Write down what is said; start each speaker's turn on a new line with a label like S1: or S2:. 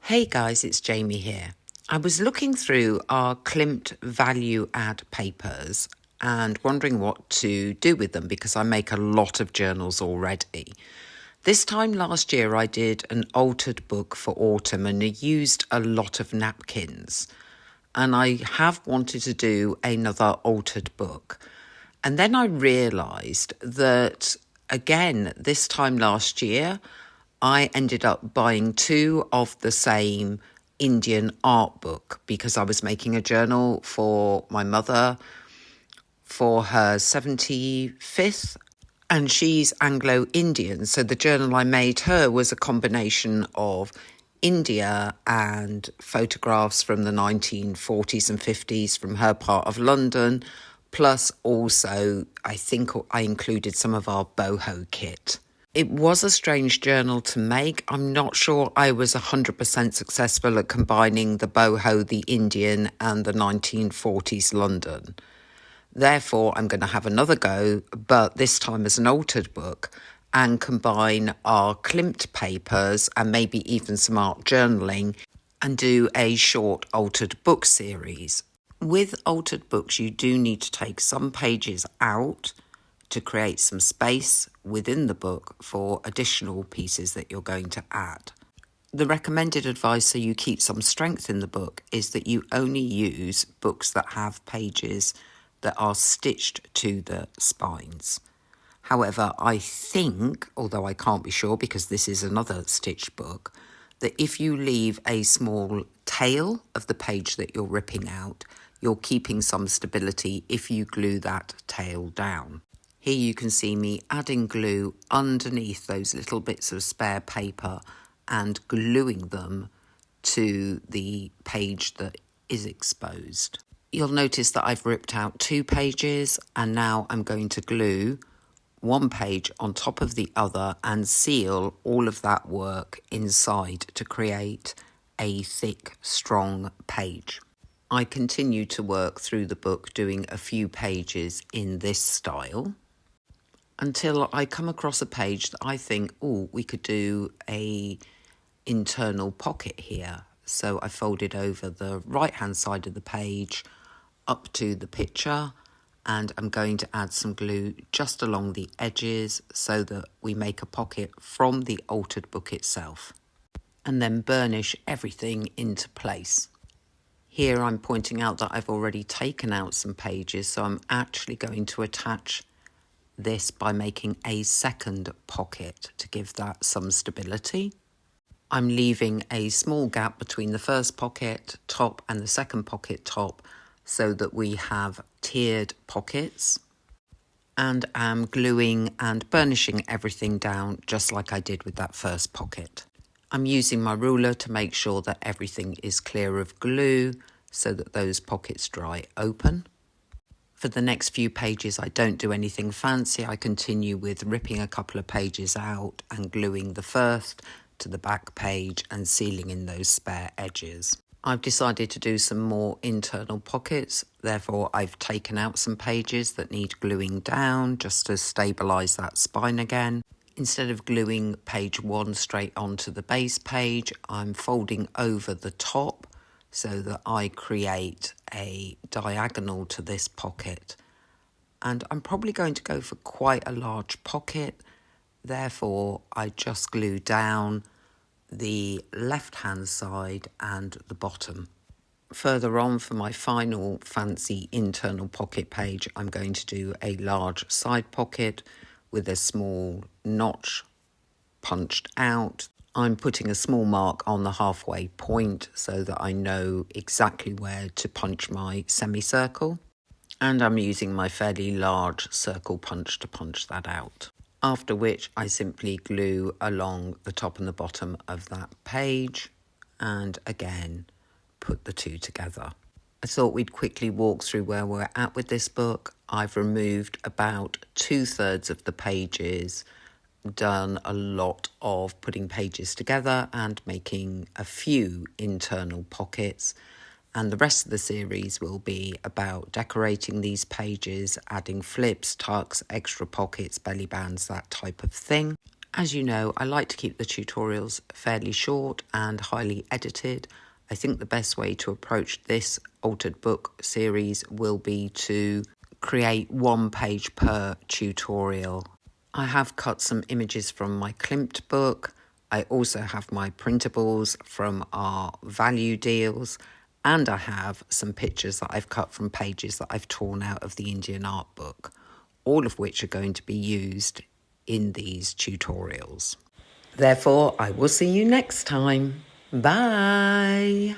S1: Hey guys, it's Jamie here. I was looking through our Klimt value add papers and wondering what to do with them because I make a lot of journals already. This time last year I did an altered book for autumn and I used a lot of napkins. And I have wanted to do another altered book. And then I realised that, again, this time last year, I ended up buying two of the same Indian art book because I was making a journal for my mother for her 75th, and she's Anglo-Indian. So the journal I made her was a combination of India and photographs from the 1940s and 50s from her part of London, plus also I think I included some of our boho kit. It was a strange journal to make. I'm not sure I was 100% successful at combining the boho, the Indian and the 1940s London. Therefore, I'm going to have another go, but this time as an altered book, and combine our Klimt papers and maybe even some art journaling and do a short altered book series. With altered books, you do need to take some pages out to create some space within the book for additional pieces that you're going to add. The recommended advice, so you keep some strength in the book, is that you only use books that have pages that are stitched to the spines. However, I think, although I can't be sure because this is another stitched book, that if you leave a small tail of the page that you're ripping out, you're keeping some stability if you glue that tail down. Here you can see me adding glue underneath those little bits of spare paper and gluing them to the page that is exposed. You'll notice that I've ripped out 2 pages and now I'm going to glue one page on top of the other and seal all of that work inside to create a thick, strong page. I continue to work through the book doing a few pages in this style until I come across a page that I think, we could do a internal pocket here. So I folded over the right hand side of the page up to the picture, and I'm going to add some glue just along the edges so that we make a pocket from the altered book itself, and then burnish everything into place. Here I'm pointing out that I've already taken out some pages, so I'm actually going to attach this by making a second pocket to give that some stability. I'm leaving a small gap between the first pocket top and the second pocket top so that we have tiered pockets, and I'm gluing and burnishing everything down just like I did with that first pocket. I'm using my ruler to make sure that everything is clear of glue so that those pockets dry open. For the next few pages, I don't do anything fancy. I continue with ripping a couple of pages out and gluing the first to the back page and sealing in those spare edges. I've decided to do some more internal pockets, therefore I've taken out some pages that need gluing down just to stabilise that spine again. Instead of gluing page 1 straight onto the base page, I'm folding over the top so that I create a diagonal to this pocket. And I'm probably going to go for quite a large pocket, therefore I just glue down the left-hand side and the bottom. Further on, for my final fancy internal pocket page, I'm going to do a large side pocket with a small notch punched out. I'm putting a small mark on the halfway point so that I know exactly where to punch my semicircle, and I'm using my fairly large circle punch to punch that out. After which I simply glue along the top and the bottom of that page and again put the two together. I thought we'd quickly walk through where we're at with this book. I've removed about 2/3 of the pages, done a lot of putting pages together and making a few internal pockets, and the rest of the series will be about decorating these pages, adding flips, tucks, extra pockets, belly bands, that type of thing. As you know, I like to keep the tutorials fairly short and highly edited. I think the best way to approach this altered book series will be to create one page per tutorial. I have cut some images from my Klimt book. I also have my printables from our value deals, and I have some pictures that I've cut from pages that I've torn out of the Indian art book, all of which are going to be used in these tutorials. Therefore, I will see you next time. Bye.